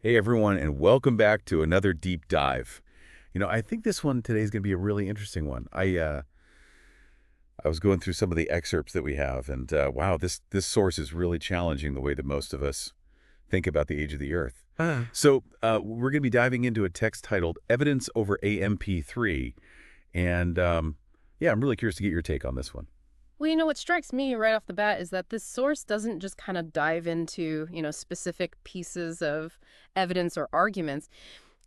Hey everyone, and welcome back to another deep dive. I think this one today is going to be a really interesting one. I was going through some of the excerpts that we have, and wow, this source is really challenging the way that most of us think about the age of the Earth. So we're going to be diving into a text titled "Evidence over AMP3," and yeah, I'm really curious to get your take on this one. Well, what strikes me right off the bat is that this source doesn't just kind of dive into, specific pieces of evidence or arguments.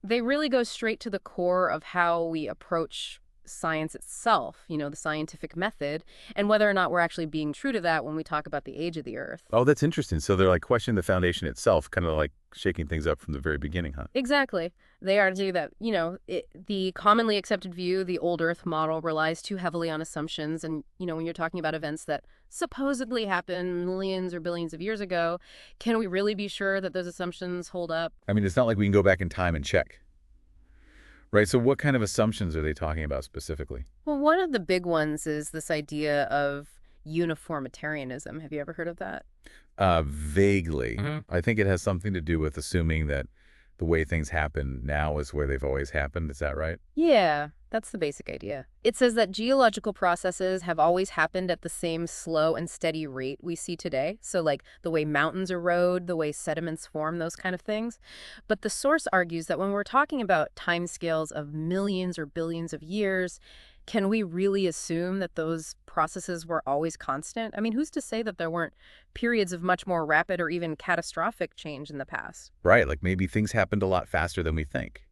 They really go straight to the core of how we approach science itself, the scientific method, and whether or not we're actually being true to that when we talk about the age of the Earth. Oh, that's interesting. So they're like questioning the foundation itself, kind of like shaking things up from the very beginning, huh? Exactly. They argue that, the commonly accepted view, the old Earth model, relies too heavily on assumptions. And, when you're talking about events that supposedly happened millions or billions of years ago, can we really be sure that those assumptions hold up? I mean, it's not like we can go back in time and check. Right. So what kind of assumptions are they talking about specifically? Well, one of the big ones is this idea of uniformitarianism. Have you ever heard of that? Vaguely. I think it has something to do with assuming that the way things happen now is where they've always happened. Is that right? Yeah, that's the basic idea. It says that geological processes have always happened at the same slow and steady rate we see today. So, like the way mountains erode, the way sediments form, those kind of things. But the source argues that when we're talking about timescales of millions or billions of years, can we really assume that those processes were always constant? I mean, who's to say that there weren't periods of much more rapid or even catastrophic change in the past? Right. Like maybe things happened a lot faster than we think.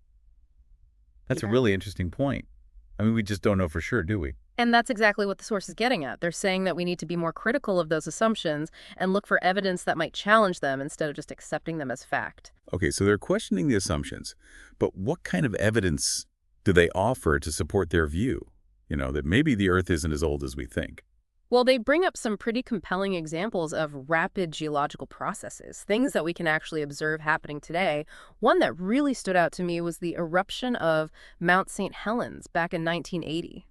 That's a Yeah. really interesting point. I mean, we just don't know for sure, do we? And that's exactly what the source is getting at. They're saying that we need to be more critical of those assumptions and look for evidence that might challenge them instead of just accepting them as fact. Okay, so they're questioning the assumptions, but what kind of evidence do they offer to support their view? That maybe the Earth isn't as old as we think. Well, they bring up some pretty compelling examples of rapid geological processes, things that we can actually observe happening today. One that really stood out to me was the eruption of Mount St. Helens back in 1980.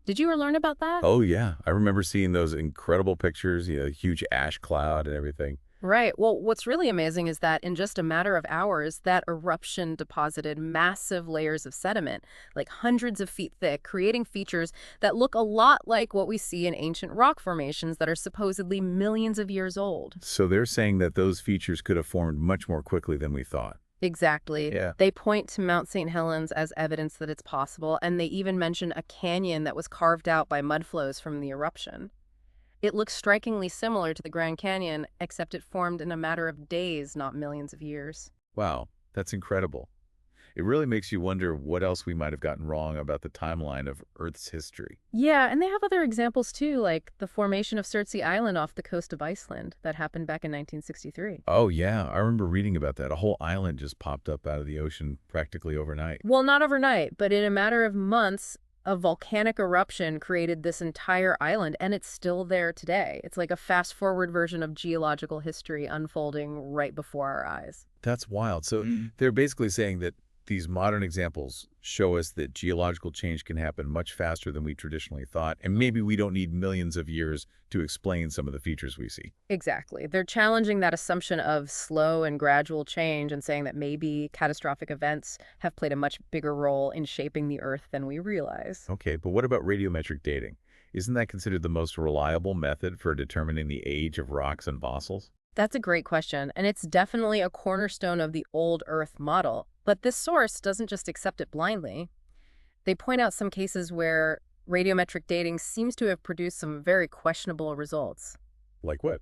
Did you ever learn about that? Oh, yeah. I remember seeing those incredible pictures, huge ash cloud and everything. Right. Well, what's really amazing is that in just a matter of hours, that eruption deposited massive layers of sediment, like hundreds of feet thick, creating features that look a lot like what we see in ancient rock formations that are supposedly millions of years old. So they're saying that those features could have formed much more quickly than we thought. Exactly. Yeah. They point to Mount St. Helens as evidence that it's possible, and they even mention a canyon that was carved out by mud flows from the eruption. It looks strikingly similar to the Grand Canyon, except it formed in a matter of days, not millions of years. Wow, that's incredible. It really makes you wonder what else we might have gotten wrong about the timeline of Earth's history. Yeah, and they have other examples too, like the formation of Surtsey Island off the coast of Iceland that happened back in 1963. Oh, yeah, I remember reading about that. A whole island just popped up out of the ocean practically overnight. Well, not overnight, but in a matter of months, a volcanic eruption created this entire island, and it's still there today. It's like a fast forward version of geological history unfolding right before our eyes. That's wild. So they're basically saying that these modern examples show us that geological change can happen much faster than we traditionally thought, and maybe we don't need millions of years to explain some of the features we see. Exactly. They're challenging that assumption of slow and gradual change and saying that maybe catastrophic events have played a much bigger role in shaping the Earth than we realize. Okay, but what about radiometric dating? Isn't that considered the most reliable method for determining the age of rocks and fossils? That's a great question, and it's definitely a cornerstone of the old Earth model. But this source doesn't just accept it blindly. They point out some cases where radiometric dating seems to have produced some very questionable results. Like what?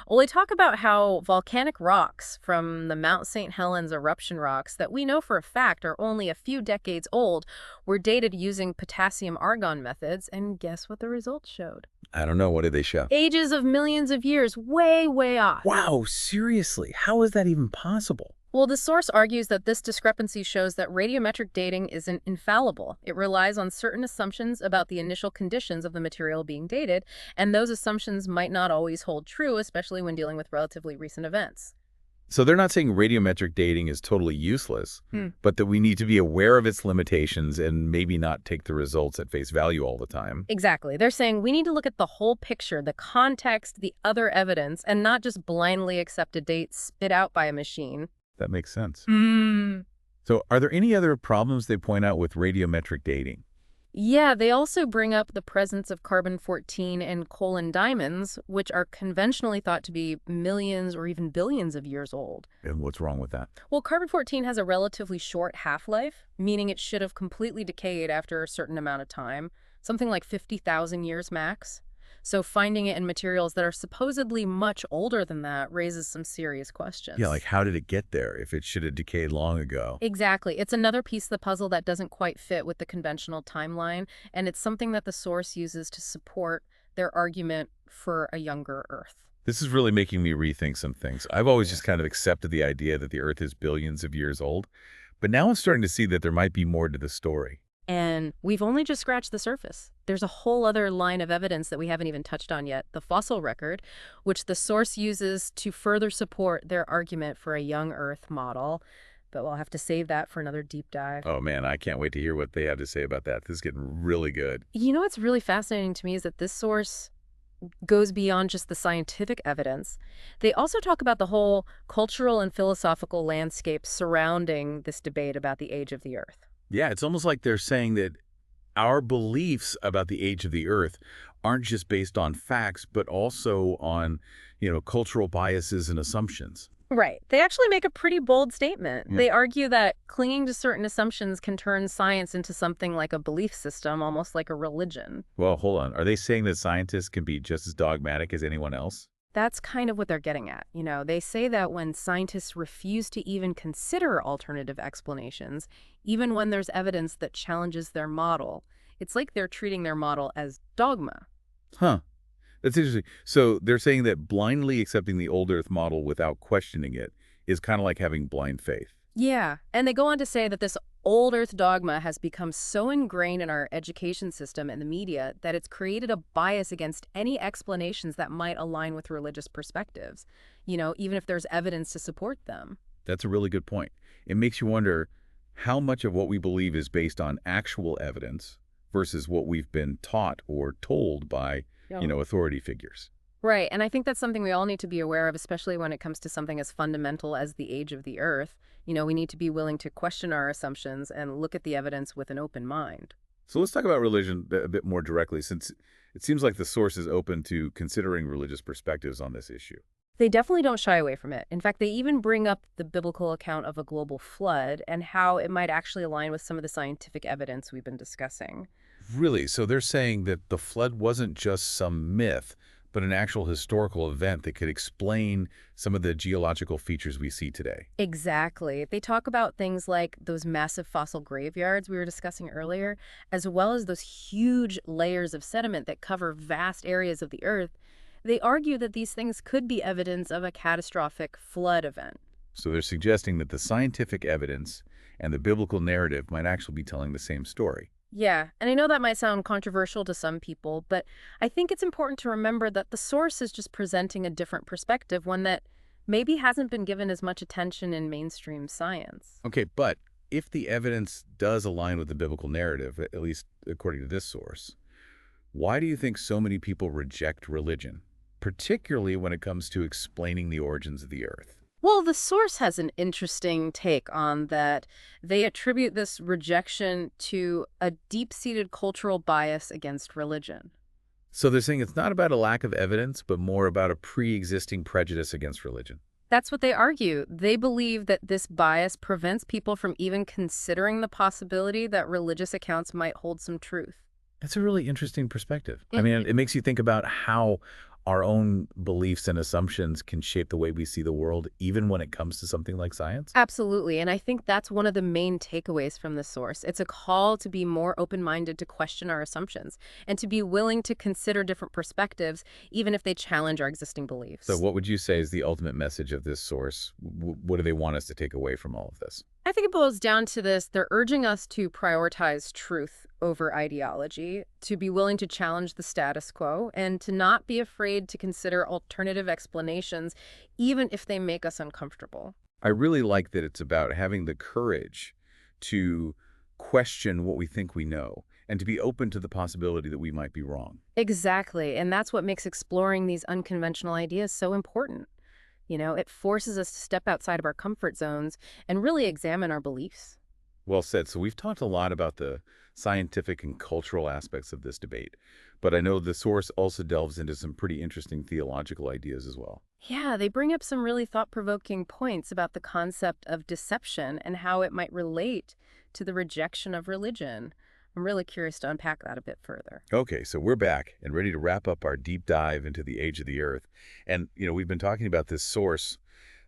Well, they talk about how volcanic rocks from the Mount St. Helens eruption rocks that we know for a fact are only a few decades old were dated using potassium argon methods, and guess what the results showed? I don't know. What did they show? Ages of millions of years, way, way off. Wow, seriously? How is that even possible? Well, the source argues that this discrepancy shows that radiometric dating isn't infallible. It relies on certain assumptions about the initial conditions of the material being dated, and those assumptions might not always hold true, especially when dealing with relatively recent events. So they're not saying radiometric dating is totally useless, but that we need to be aware of its limitations and maybe not take the results at face value all the time. Exactly. They're saying we need to look at the whole picture, the context, the other evidence, and not just blindly accept a date spit out by a machine. That makes sense. Mm. So are there any other problems they point out with radiometric dating? Yeah, they also bring up the presence of carbon-14 in coal and diamonds, which are conventionally thought to be millions or even billions of years old. And what's wrong with that? Well, carbon-14 has a relatively short half-life, meaning it should have completely decayed after a certain amount of time, something like 50,000 years max. So finding it in materials that are supposedly much older than that raises some serious Yeah, like questions. how did it get there if it should have decayed long ago? Exactly. It's another piece of the puzzle that doesn't quite fit with the conventional timeline, and it's something that the source uses to support their argument for a younger Earth. This is really making me rethink some things. I've always just kind of accepted the idea that the Earth is billions of years old, but now I'm starting to see that there might be more to the story. And we've only just scratched the surface. There's a whole other line of evidence that we haven't even touched on yet, the fossil record, which the source uses to further support their argument for a young Earth model. But we'll have to save that for another deep dive. Oh man, I can't wait to hear what they have to say about that. This is getting really good. You know what's really fascinating to me is that this source goes beyond just the scientific evidence. They also talk about the whole cultural and philosophical landscape surrounding this debate about the age of the Earth. Yeah, it's almost like they're saying that our beliefs about the age of the Earth aren't just based on facts, but also on, cultural biases and assumptions. Right. They actually make a pretty bold statement. Yeah. They argue that clinging to certain assumptions can turn science into something like a belief system, almost like a religion. Well, hold on. Are they saying that scientists can be just as dogmatic as anyone else? That's kind of what they're getting at. They say that when scientists refuse to even consider alternative explanations, even when there's evidence that challenges their model, it's like they're treating their model as dogma. Huh. That's interesting. So they're saying that blindly accepting the old Earth model without questioning it is kind of like having blind faith. Yeah, and they go on to say that this old Earth dogma has become so ingrained in our education system and the media that it's created a bias against any explanations that might align with religious perspectives, even if there's evidence to support them. That's a really good point. It makes you wonder how much of what we believe is based on actual evidence versus what we've been taught or told by, Yeah. authority figures. Right, and I think that's something we all need to be aware of, especially when it comes to something as fundamental as the age of the Earth. We need to be willing to question our assumptions and look at the evidence with an open mind. So let's talk about religion a bit more directly, since it seems like the source is open to considering religious perspectives on this issue. They definitely don't shy away from it. In fact, they even bring up the biblical account of a global flood and how it might actually align with some of the scientific evidence we've been discussing. Really? So they're saying that the flood wasn't just some myth, but an actual historical event that could explain some of the geological features we see today. Exactly. They talk about things like those massive fossil graveyards we were discussing earlier, as well as those huge layers of sediment that cover vast areas of the Earth. They argue that these things could be evidence of a catastrophic flood event. So they're suggesting that the scientific evidence and the biblical narrative might actually be telling the same story. Yeah, and I know that might sound controversial to some people, but I think it's important to remember that the source is just presenting a different perspective, one that maybe hasn't been given as much attention in mainstream science. Okay, but if the evidence does align with the biblical narrative, at least according to this source, why do you think so many people reject religion, particularly when it comes to explaining the origins of the Earth? Well, the source has an interesting take on that. They attribute this rejection to a deep-seated cultural bias against religion. So they're saying it's not about a lack of evidence, but more about a pre-existing prejudice against religion. That's what they argue. They believe that this bias prevents people from even considering the possibility that religious accounts might hold some truth. That's a really interesting perspective. I Mhm. mean, it makes you think about how our own beliefs and assumptions can shape the way we see the world, even when it comes to something like science. Absolutely, and I think that's one of the main takeaways from the source. It's a call to be more open-minded, to question our assumptions, and to be willing to consider different perspectives, even if they challenge our existing beliefs. So what would you say is the ultimate message of this source? What do they want us to take away from all of this? I think it boils down to this. They're urging us to prioritize truth over ideology, to be willing to challenge the status quo, and to not be afraid to consider alternative explanations, even if they make us uncomfortable. I really like that it's about having the courage to question what we think we know and to be open to the possibility that we might be wrong. Exactly, and that's what makes exploring these unconventional ideas so important. It forces us to step outside of our comfort zones and really examine our beliefs. Well said. So we've talked a lot about the scientific and cultural aspects of this debate, but I know the source also delves into some pretty interesting theological ideas as well. Yeah, they bring up some really thought-provoking points about the concept of deception and how it might relate to the rejection of religion. I'm really curious to unpack that a bit further. Okay, so we're back and ready to wrap up our deep dive into the age of the Earth. And, we've been talking about this source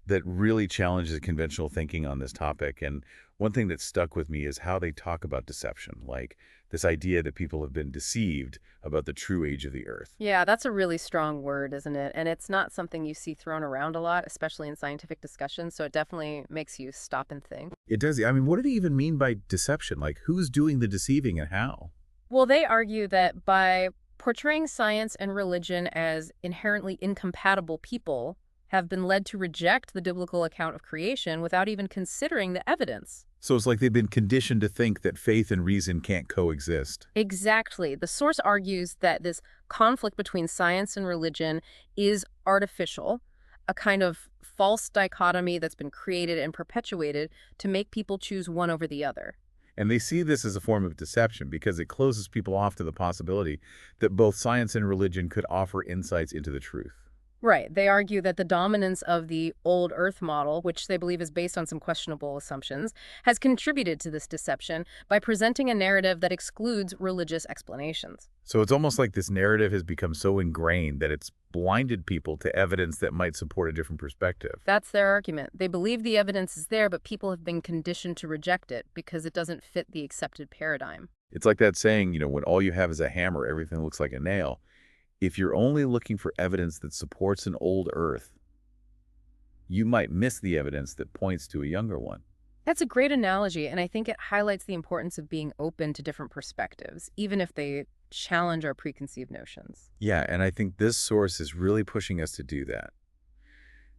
that really challenges conventional thinking on this topic. And one thing that stuck with me is how they talk about deception, like this idea that people have been deceived about the true age of the Earth. Yeah, that's a really strong word, isn't it? And it's not something you see thrown around a lot, especially in scientific discussions, so it definitely makes you stop and think. It does. I mean, what do they even mean by deception? Like, who's doing the deceiving and how? Well, they argue that by portraying science and religion as inherently incompatible, people have been led to reject the biblical account of creation without even considering the evidence. So it's like they've been conditioned to think that faith and reason can't coexist. Exactly. The source argues that this conflict between science and religion is artificial, a kind of false dichotomy that's been created and perpetuated to make people choose one over the other. And they see this as a form of deception because it closes people off to the possibility that both science and religion could offer insights into the truth. Right. They argue that the dominance of the old Earth model, which they believe is based on some questionable assumptions, has contributed to this deception by presenting a narrative that excludes religious explanations. So it's almost like this narrative has become so ingrained that it's blinded people to evidence that might support a different perspective. That's their argument. They believe the evidence is there, but people have been conditioned to reject it because it doesn't fit the accepted paradigm. It's like that saying, when all you have is a hammer, everything looks like a nail. If you're only looking for evidence that supports an old Earth, you might miss the evidence that points to a younger one. That's a great analogy, and I think it highlights the importance of being open to different perspectives, even if they challenge our preconceived notions. Yeah, and I think this source is really pushing us to do that,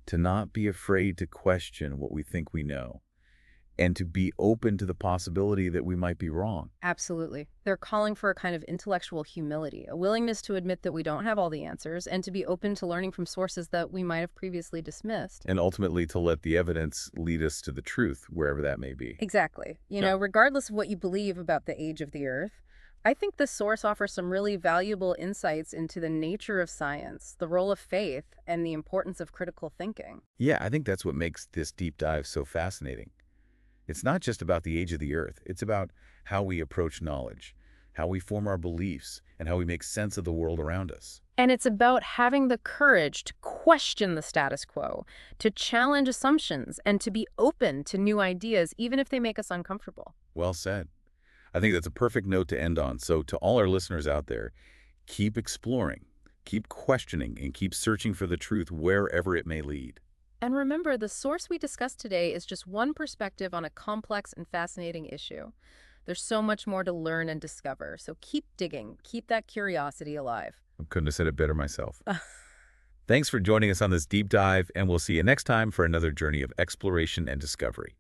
to not be afraid to question what we think we know, and to be open to the possibility that we might be wrong. Absolutely. They're calling for a kind of intellectual humility, a willingness to admit that we don't have all the answers, and to be open to learning from sources that we might have previously dismissed. And ultimately to let the evidence lead us to the truth, wherever that may be. Exactly. Yeah. Regardless of what you believe about the age of the Earth, I think this source offers some really valuable insights into the nature of science, the role of faith, and the importance of critical thinking. Yeah, I think that's what makes this deep dive so fascinating. It's not just about the age of the Earth. It's about how we approach knowledge, how we form our beliefs, and how we make sense of the world around us. And it's about having the courage to question the status quo, to challenge assumptions, and to be open to new ideas, even if they make us uncomfortable. Well said. I think that's a perfect note to end on. So to all our listeners out there, keep exploring, keep questioning, and keep searching for the truth wherever it may lead. And remember, the source we discussed today is just one perspective on a complex and fascinating issue. There's so much more to learn and discover, so keep digging, keep that curiosity alive. I couldn't have said it better myself. Thanks for joining us on this deep dive, and we'll see you next time for another journey of exploration and discovery.